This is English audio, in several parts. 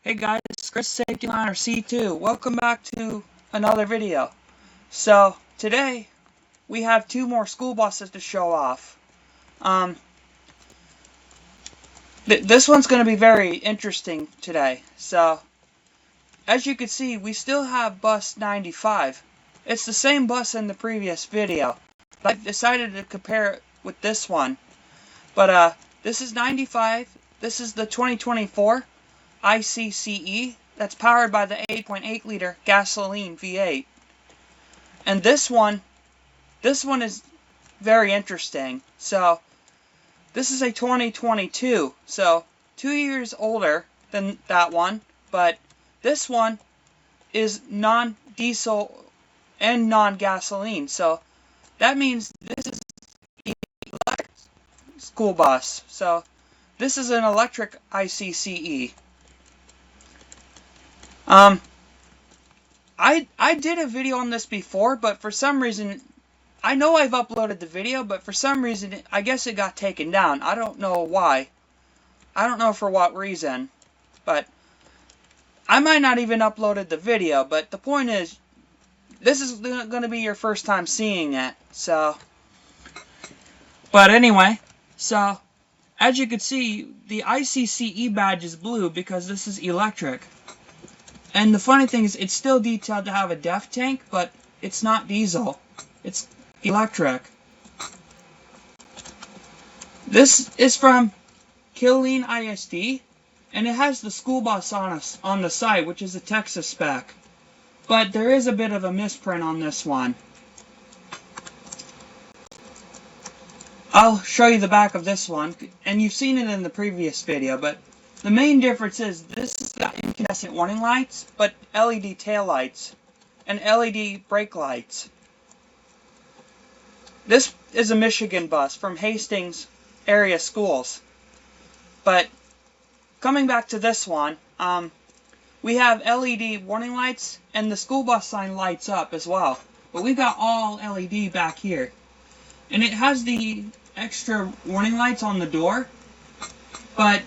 Hey guys, it's Chris Safety Liner C2. Welcome back to another video. So today we have two more school buses to show off. This one's going to be very interesting today. So as you can see, we still have bus 95. It's the same bus in the previous video. I decided to compare it with this one. But this is 95. This is the 2024 ICCE that's powered by the 8.8 liter gasoline V8. And this one is very interesting. So this is a 2022, so 2 years older than that one, but this one is non-diesel and non-gasoline. So that means this is an electric school bus. So this is an electric ICCE. I did a video on this before, but for some reason, I know I've uploaded the video, but for some reason, I guess it got taken down. I don't know why. I don't know for what reason, but I might not even uploaded the video, but the point is, this is going to be your first time seeing it, so. But anyway, so, as you can see, the ICCE badge is blue because this is electric. And the funny thing is, it's still detailed to have a DEF tank, but it's not diesel. It's electric. This is from KILLEEN I.S.D, and it has the school bus on the side, which is a Texas spec. But there is a bit of a misprint on this one. I'll show you the back of this one, and you've seen it in the previous video, but the main difference is this is got incandescent warning lights, but LED tail lights and LED brake lights. This is a Michigan bus from Hastings area schools. But coming back to this one, we have LED warning lights and the school bus sign lights up as well. But we've got all LED back here. And it has the extra warning lights on the door, but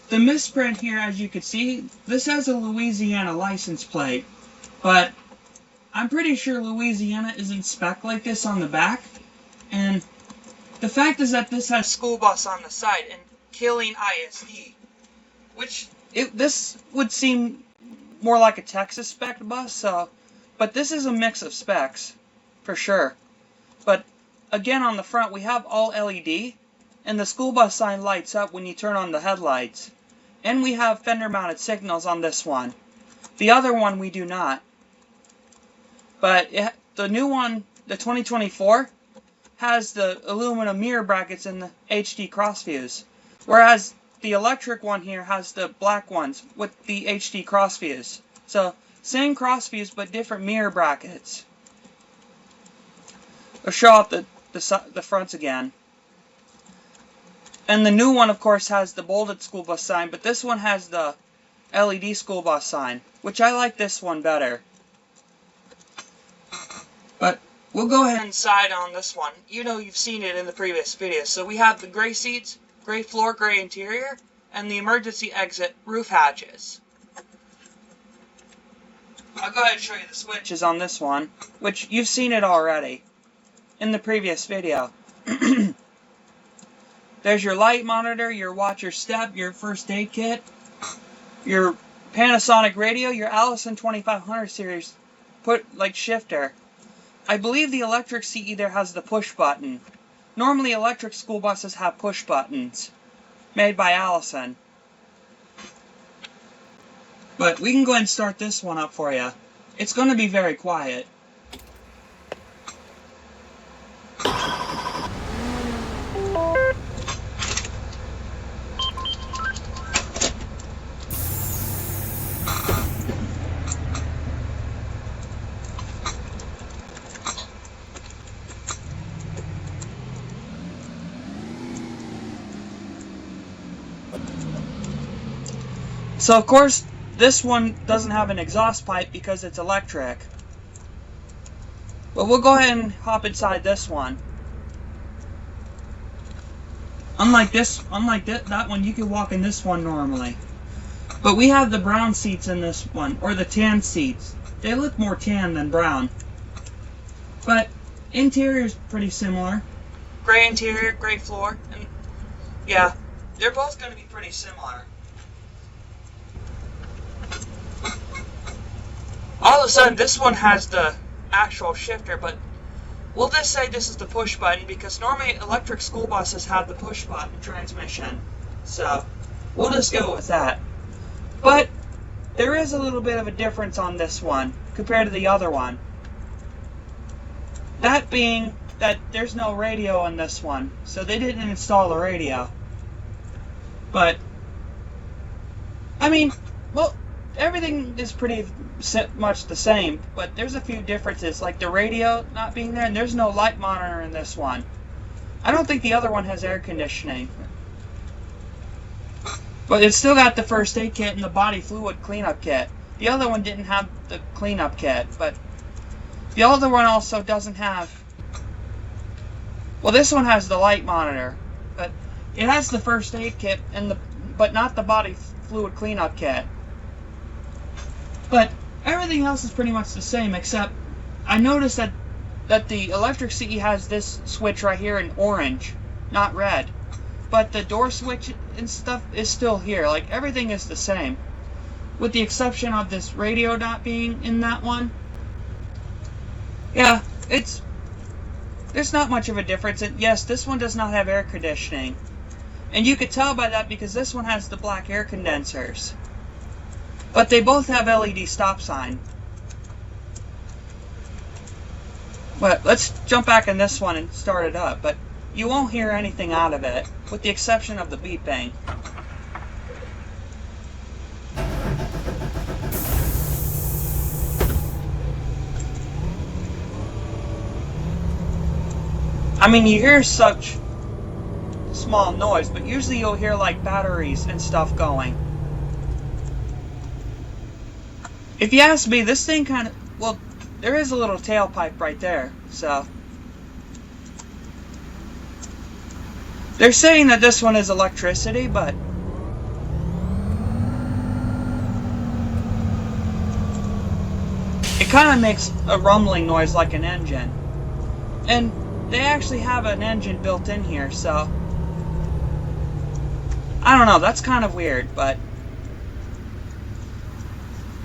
the misprint here, as you can see, this has a Louisiana license plate, but I'm pretty sure Louisiana isn't spec like this on the back, and the fact is that this has school bus on the side and KILLEEN I.S.D, which this would seem more like a Texas spec bus, so, but this is a mix of specs, for sure. But again, on the front, we have all LED, and the school bus sign lights up when you turn on the headlights. And we have fender-mounted signals on this one. The other one we do not. But the new one, the 2024, has the aluminum mirror brackets and the HD crossviews. Whereas the electric one here has the black ones with the HD crossviews. So, same crossviews but different mirror brackets. I'll show off the fronts again. And the new one, of course, has the bolded school bus sign, but this one has the LED school bus sign, which I like this one better. But we'll go ahead inside on this one. You know, you've seen it in the previous video. So we have the gray seats, gray floor, gray interior, and the emergency exit roof hatches. I'll go ahead and show you the switches on this one, which you've seen it already in the previous video. There's your light monitor, your watch your step, your first aid kit, your Panasonic radio, your Allison 2500 series shifter. I believe the electric CE there has the push button. Normally electric school buses have push buttons, made by Allison. But we can go ahead and start this one up for you. It's going to be very quiet. So of course, this one doesn't have an exhaust pipe because it's electric. But we'll go ahead and hop inside this one. Unlike that one, you can walk in this one normally. But we have the brown seats in this one, or the tan seats. They look more tan than brown. But interior is pretty similar. Gray interior, gray floor, and yeah, they're both going to be pretty similar. All of a sudden, this one has the actual shifter, but we'll just say this is the push button because normally electric school buses have the push button transmission. So we'll just go with that. But there is a little bit of a difference on this one compared to the other one. That being that there's no radio on this one, so they didn't install a radio. But, I mean, well, everything is pretty much the same, but there's a few differences, like the radio not being there, and there's no light monitor in this one. I don't think the other one has air conditioning. But it's still got the first aid kit and the body fluid cleanup kit. The other one didn't have the cleanup kit, but the other one also doesn't have... Well, this one has the light monitor, but it has the first aid kit and but not the body fluid cleanup kit. But everything else is pretty much the same, except I noticed that the electric CE has this switch right here in orange, not red. But the door switch and stuff is still here. Like, everything is the same, with the exception of this radio not being in that one. Yeah, there's not much of a difference. And yes, this one does not have air conditioning. And you could tell by that because this one has the black air condensers. But they both have LED stop sign. But let's jump back in this one and start it up. But you won't hear anything out of it, with the exception of the beeping. I mean, you hear such small noise, but usually you'll hear like batteries and stuff going. If you ask me, this thing kind of, well, there is a little tailpipe right there, so. They're saying that this one is electricity, but it kind of makes a rumbling noise like an engine. And they actually have an engine built in here, so I don't know, that's kind of weird, but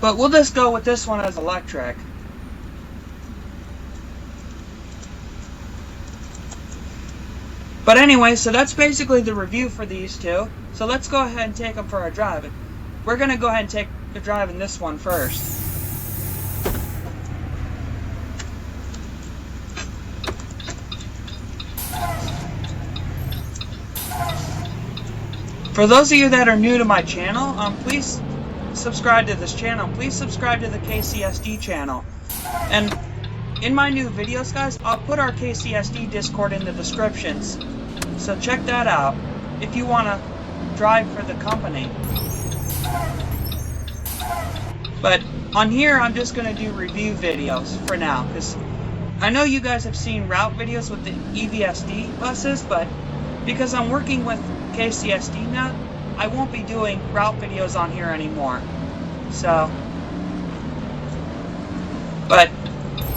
we'll just go with this one as electric. But anyway, so that's basically the review for these two. So let's go ahead and take them for a drive. We're going to go ahead and take the drive in this one first. For those of you that are new to my channel, please subscribe to this channel. Please subscribe to the KCSD channel. And in my new videos, guys, I'll put our KCSD Discord in the descriptions. So check that out if you want to drive for the company. But on here, I'm just going to do review videos for now, because I know you guys have seen route videos with the EVSD buses, but because I'm working with KCSD now, I won't be doing route videos on here anymore. So, but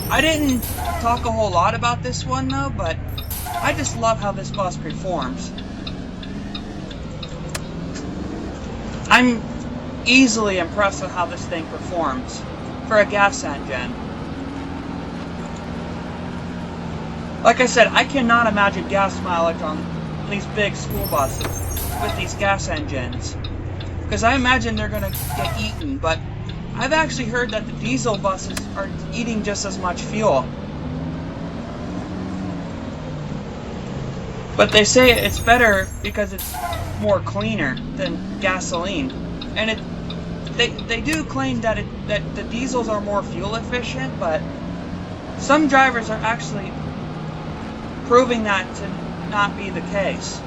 I didn't talk a whole lot about this one though, but I just love how this bus performs. I'm easily impressed with how this thing performs for a gas engine. Like I said, I cannot imagine gas mileage on these big school buses with these gas engines, because I imagine they're going to get eaten, but I've actually heard that the diesel buses are eating just as much fuel. But they say it's better because it's more cleaner than gasoline. And they do claim that the diesels are more fuel efficient, but some drivers are actually proving that to not be the case.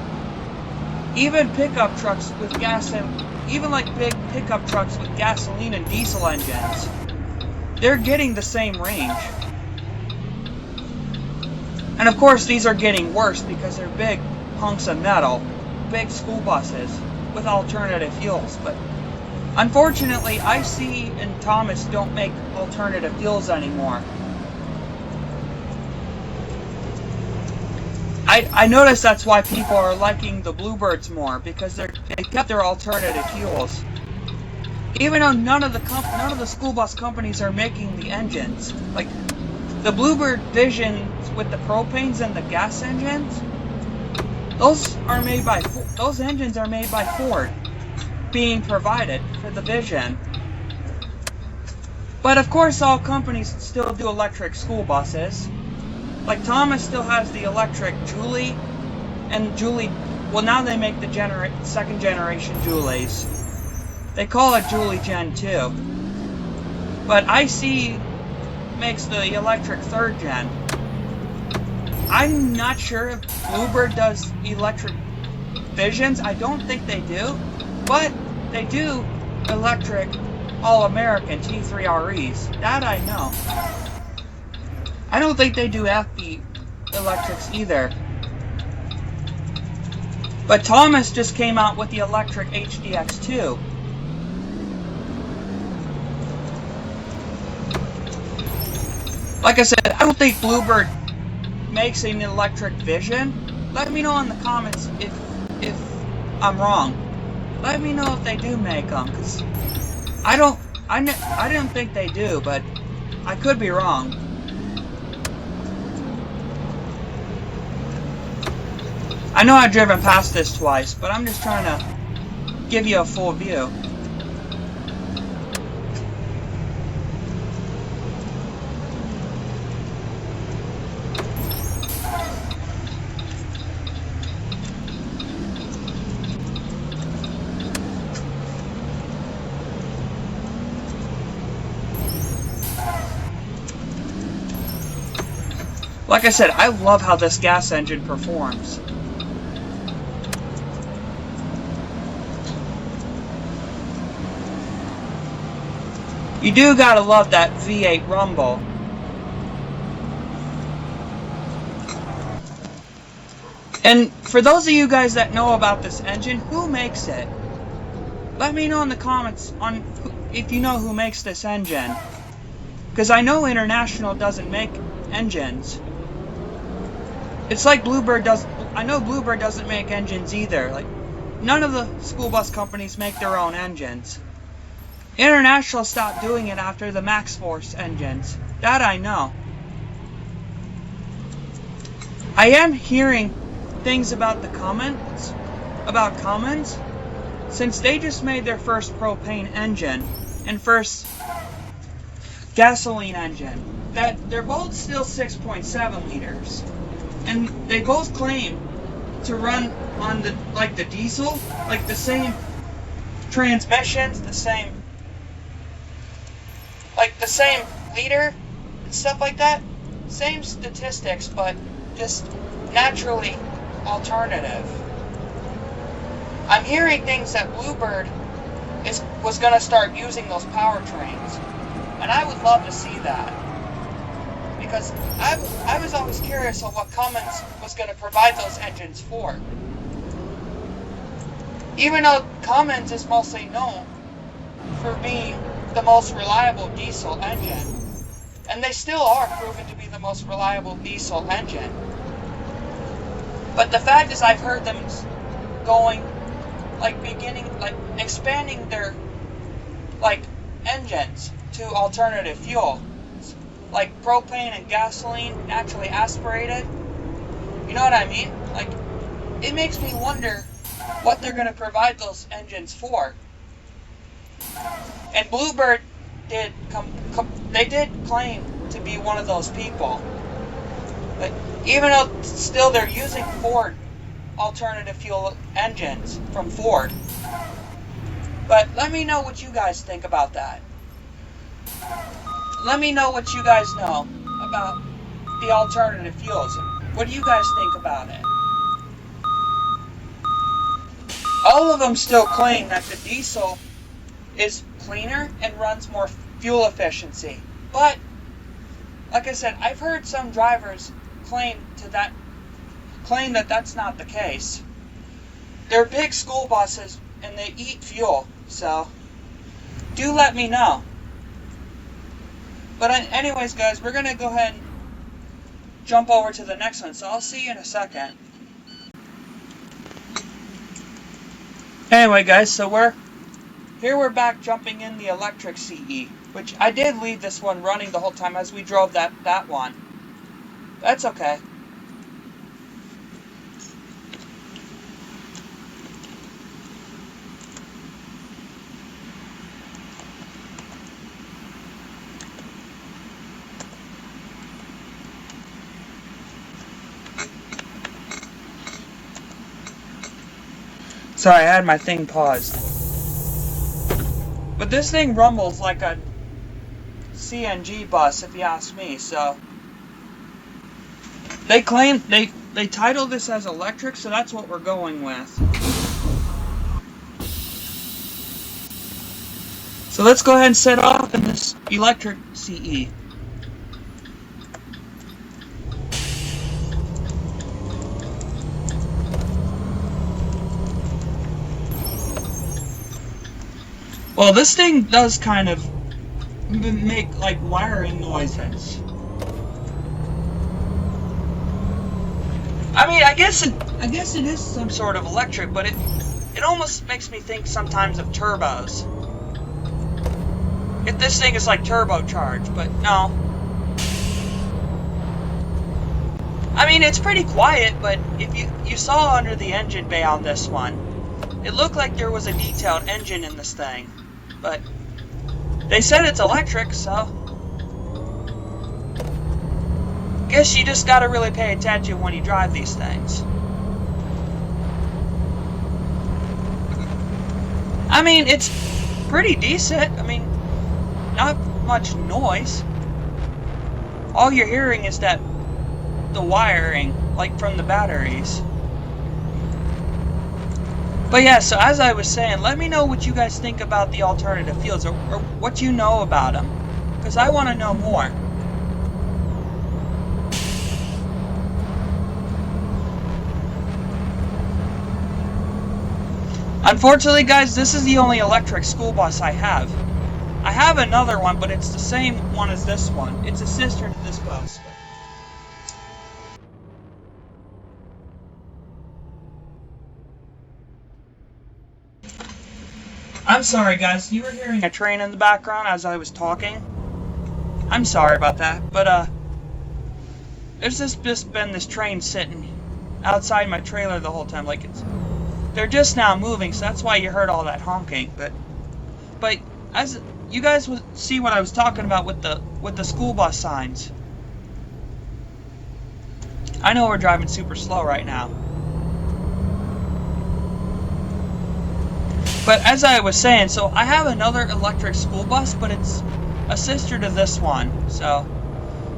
Even pickup trucks with gas and even like big pickup trucks with gasoline and diesel engines, they're getting the same range. And of course these are getting worse because they're big hunks of metal, big school buses with alternative fuels. But Unfortunately, I.S.D and Thomas don't make alternative fuels anymore. I noticed that's why people are liking the Bluebirds more, because they kept their alternative fuels. Even though none of the school bus companies are making the engines, like the Bluebird Visions with the propanes and the gas engines, those engines are made by Ford, being provided for the Vision. But of course, all companies still do electric school buses. Like Thomas still has the electric Julie, and Julie. Well, now they make the second generation Julies. They call it Julie Gen 2. But I.S.D makes the electric third gen. I'm not sure if Bluebird does electric Visions. I don't think they do, but they do electric All-American T3REs. That I know. I don't think they do FB electrics either. But Thomas just came out with the electric HDX2. Like I said, I don't think Bluebird makes an electric Vision. Let me know in the comments if I'm wrong. Let me know if they do make them, because I didn't think they do, but I could be wrong. I know I've driven past this twice, but I'm just trying to give you a full view. Like I said, I love how this gas engine performs. You do gotta love that V8 rumble. And for those of you guys that know about this engine, who makes it? Let me know in the comments if you know who makes this engine. Because I know International doesn't make engines. It's like Bluebird does. I know Bluebird doesn't make engines either. Like, none of the school bus companies make their own engines. International stopped doing it after the Max Force engines. That I know. I am hearing things about the Cummins, since they just made their first propane engine and first gasoline engine. That they're both still 6.7 liters. And they both claim to run on the diesel, like the same transmissions, the same liter and stuff like that. Same statistics, but just naturally alternative. I'm hearing things that Bluebird was going to start using those powertrains, and I would love to see that. Because I was always curious on what Cummins was going to provide those engines for. Even though Cummins is mostly known for being the most reliable diesel engine. And they still are proven to be the most reliable diesel engine. But the fact is, I've heard them expanding their, engines to alternative fuel. Like propane and gasoline, naturally aspirated. You know what I mean? Like, it makes me wonder what they're going to provide those engines for. And Bluebird did claim to be one of those people. But even though still they're using Ford alternative fuel engines from Ford. But let me know what you guys think about that. Let me know what you guys know about the alternative fuels. What do you guys think about it? All of them still claim that the diesel is cleaner and runs more fuel efficiency. But, like I said, I've heard some drivers claim that that's not the case. They're big school buses and they eat fuel, so do let me know. But anyways, guys, we're going to go ahead and jump over to the next one, so I'll see you in a second. Anyway, guys, so we're back jumping in the electric CE, which I did leave this one running the whole time as we drove that one. That's okay. Sorry, I had my thing paused. But this thing rumbles like a CNG bus, if you ask me, so... They claim, they title this as electric, so that's what we're going with. So let's go ahead and set off in this electric CE. Well, this thing does kind of make like wiring noises. I mean, I guess it is some sort of electric, but it almost makes me think sometimes of turbos. If this thing is like turbocharged, but no. I mean, it's pretty quiet, but if you saw under the engine bay on this one, it looked like there was a detailed engine in this thing. But they said it's electric, so guess you just gotta really pay attention when you drive these things. I mean, it's pretty decent. I mean, not much noise. All you're hearing is the wiring, like from the batteries. But yeah, so as I was saying, let me know what you guys think about the alternative fuels, or what you know about them, because I want to know more. Unfortunately, guys, this is the only electric school bus I have. I have another one, but it's the same one as this one. It's a sister to this bus. I'm sorry, guys. You were hearing a train in the background as I was talking. I'm sorry about that, but there's just been this train sitting outside my trailer the whole time. Like they're just now moving, so that's why you heard all that honking. But as you guys will see what I was talking about with the school bus signs. I know we're driving super slow right now. But as I was saying, so I have another electric school bus, but it's a sister to this one. So,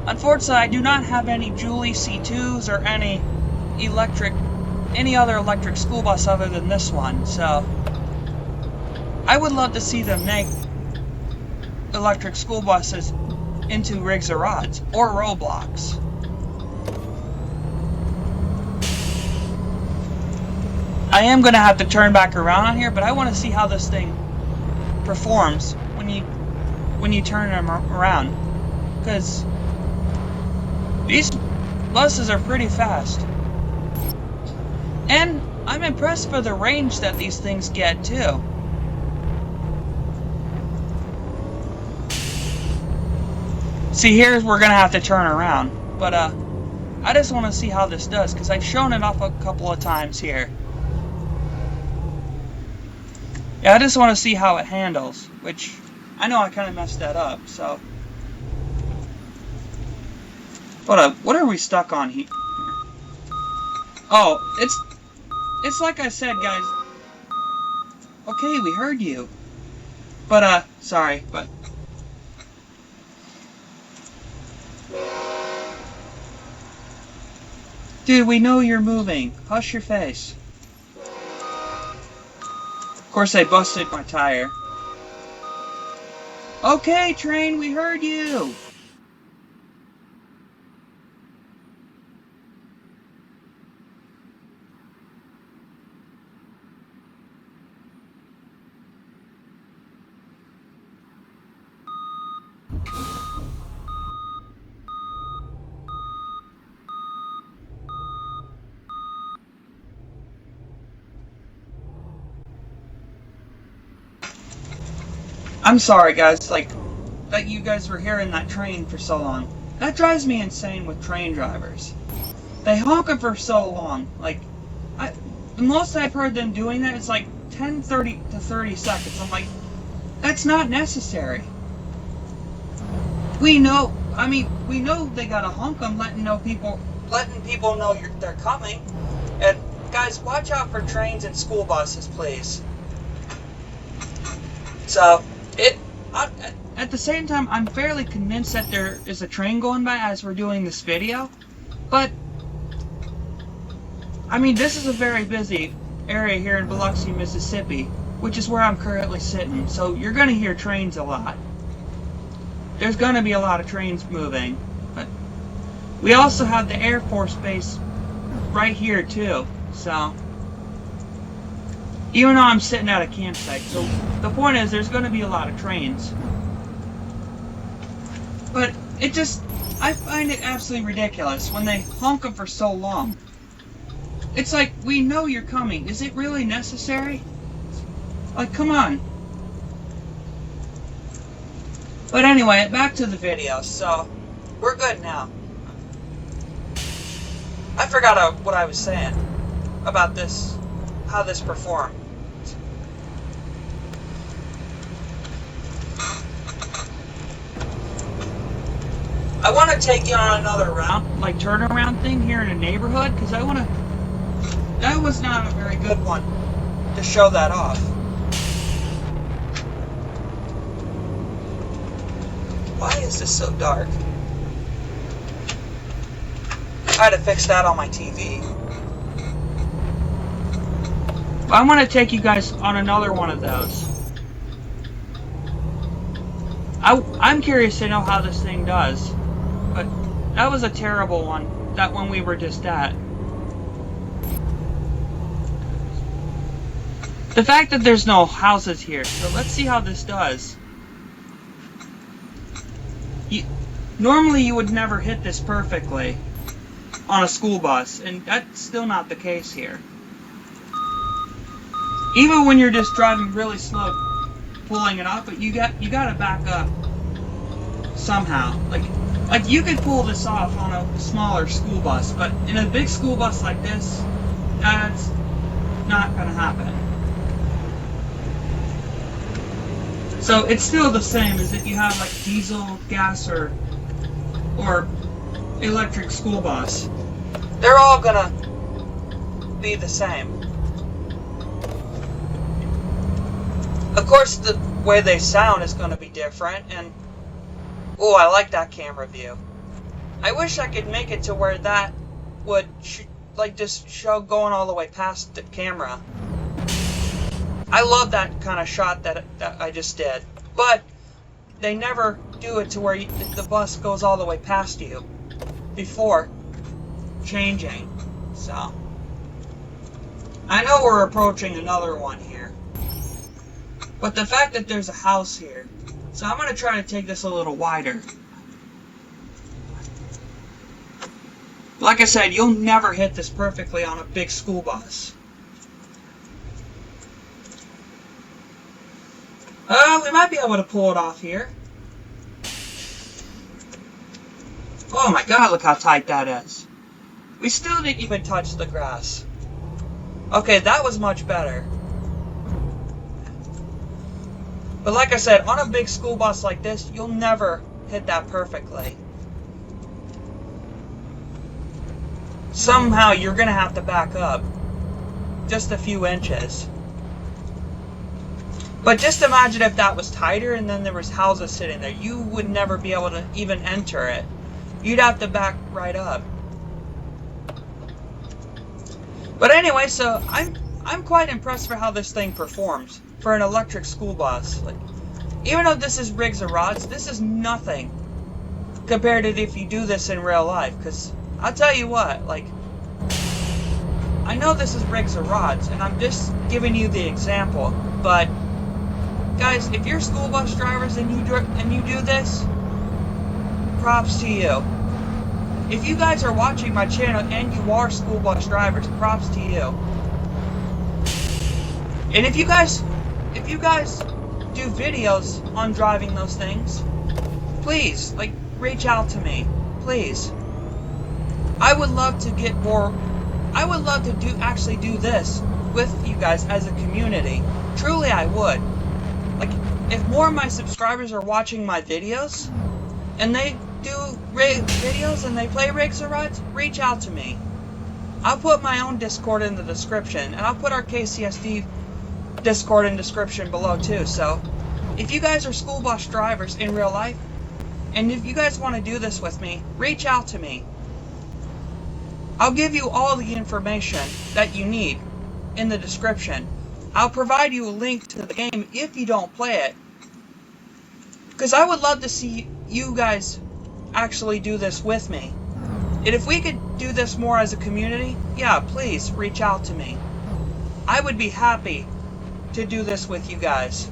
unfortunately, I do not have any Julie C2s or any other electric school bus other than this one. So, I would love to see them make electric school buses into rigs or rods or Roblox. I am going to have to turn back around on here, but I want to see how this thing performs when you turn them around, because these buses are pretty fast, and I'm impressed for the range that these things get too. See, here we're going to have to turn around, but I just want to see how this does, because I've shown it off a couple of times here. Yeah, I just want to see how it handles, which I know I kind of messed that up, so. What are we stuck on here? Oh, it's like I said, guys. Okay, we heard you. But, sorry, but. Dude, we know you're moving. Hush your face. Of course, I busted my tire. Okay, train, we heard you. I'm sorry, guys, like, that you guys were hearing that train for so long. That drives me insane with train drivers. They honk it for so long. Like, the most I've heard them doing that is like 30 to 30 seconds. I'm like, that's not necessary. We know they gotta honk them, letting people know they're coming. And guys, watch out for trains and school buses, please. So, at the same time, I'm fairly convinced that there is a train going by as we're doing this video. But, I mean, this is a very busy area here in Biloxi, Mississippi, which is where I'm currently sitting. So you're going to hear trains a lot. There's going to be a lot of trains moving. But we also have the Air Force Base right here, too. So, even though I'm sitting at a campsite. So, the point is, there's going to be a lot of trains. But I find it absolutely ridiculous when they honk them for so long. It's like, we know you're coming. Is it really necessary? Like, come on. But anyway, back to the video. So, we're good now. I forgot what I was saying about this, how this performed. I want to take you on another round, like turnaround thing here in the neighborhood, because that was not a very good one to show that off. Why is this so dark? I had to fix that on my TV. I want to take you guys on another one of those. I'm curious to know how this thing does. But that was a terrible one, that one we were just at. The fact that there's no houses here, so let's see how this does. Normally you would never hit this perfectly on a school bus, and that's still not the case here. Even when you're just driving really slow, pulling it off, but you gotta back up somehow. Like you could pull this off on a smaller school bus, but in a big school bus like this, that's not gonna happen. So it's still the same as if you have like diesel, gas, or electric school bus. They're all gonna be the same. Of course, the way they sound is gonna be different, and oh, I like that camera view. I wish I could make it to where that would just show going all the way past the camera. I love that kind of shot that I just did, but they never do it to where the bus goes all the way past you before changing. So I know we're approaching another one here, but the fact that there's a house here, so I'm going to try to take this a little wider. Like I said, you'll never hit this perfectly on a big school bus. We might be able to pull it off here. Oh my god, look how tight that is. We still didn't even touch the grass. Okay, that was much better. But like I said, on a big school bus like this, you'll never hit that perfectly. Somehow you're going to have to back up just a few inches. But just imagine if that was tighter and then there was houses sitting there. You would never be able to even enter it. You'd have to back right up. But anyway, so I'm quite impressed for how this thing performs for an electric school bus. Like, even though this is rigs and rods, this is nothing compared to if you do this in real life. Because I'll tell you what, like, I know this is rigs and rods, and I'm just giving you the example. But guys, if you're school bus drivers and you do this, props to you. If you guys are watching my channel and you are school bus drivers, props to you. And if you guys do videos on driving those things, please, like, reach out to me, please. I would love to get more. I would love to actually do this with you guys as a community. Truly, I would. Like, if more of my subscribers are watching my videos, and they do videos and they play rigs or rods, reach out to me. I'll put my own Discord in the description, and I'll put our KCSD Discord in the description below too. So, if you guys are school bus drivers in real life, and if you guys want to do this with me, reach out to me. I'll give you all the information that you need in the description. I'll provide you a link to the game if you don't play it. Because I would love to see you guys actually do this with me. And if we could do this more as a community, yeah, please reach out to me. I would be happy to do this with you guys.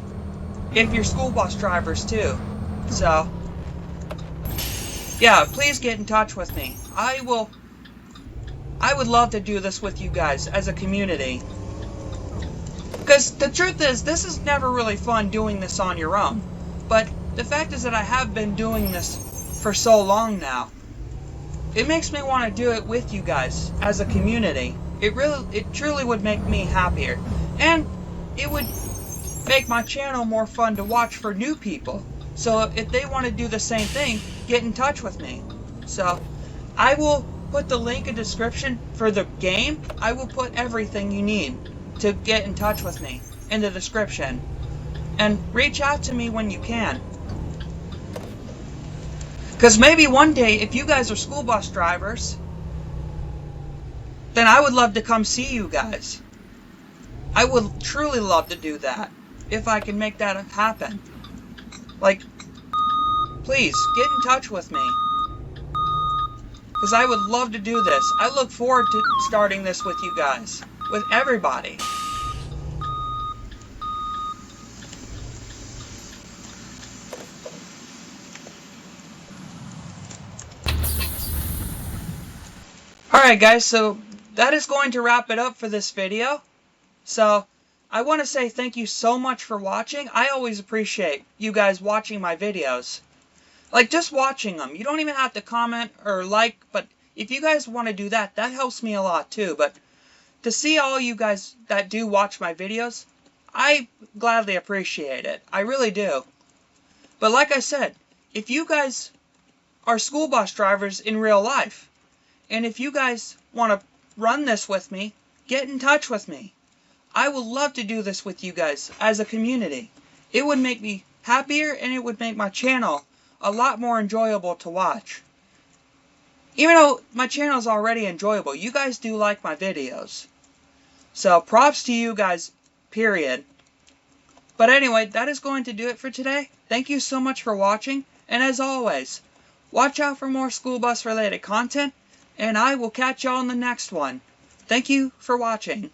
If you're school bus drivers too. So, yeah, please get in touch with me. I would love to do this with you guys as a community. Because the truth is, this is never really fun doing this on your own. But the fact is that I have been doing this for so long now. It makes me want to do it with you guys as a community. It truly would make me happier. And it would make my channel more fun to watch for new people. So if they want to do the same thing, get in touch with me. So I will put the link in the description for the game. I will put everything you need to get in touch with me in the description. And reach out to me when you can. Because maybe one day, if you guys are school bus drivers, then I would love to come see you guys. I would truly love to do that, if I can make that happen. Like, please, get in touch with me. Because I would love to do this. I look forward to starting this with you guys. With everybody. Alright guys, so that is going to wrap it up for this video. So, I want to say thank you so much for watching. I always appreciate you guys watching my videos. Like, just watching them. You don't even have to comment or like, but if you guys want to do that, that helps me a lot too. But to see all you guys that do watch my videos, I gladly appreciate it. I really do. But like I said, if you guys are school bus drivers in real life, and if you guys want to run this with me, get in touch with me. I would love to do this with you guys as a community. It would make me happier, and it would make my channel a lot more enjoyable to watch. Even though my channel is already enjoyable, you guys do like my videos. So props to you guys, period. But anyway, that is going to do it for today. Thank you so much for watching, and as always, watch out for more school bus related content, and I will catch y'all in the next one. Thank you for watching.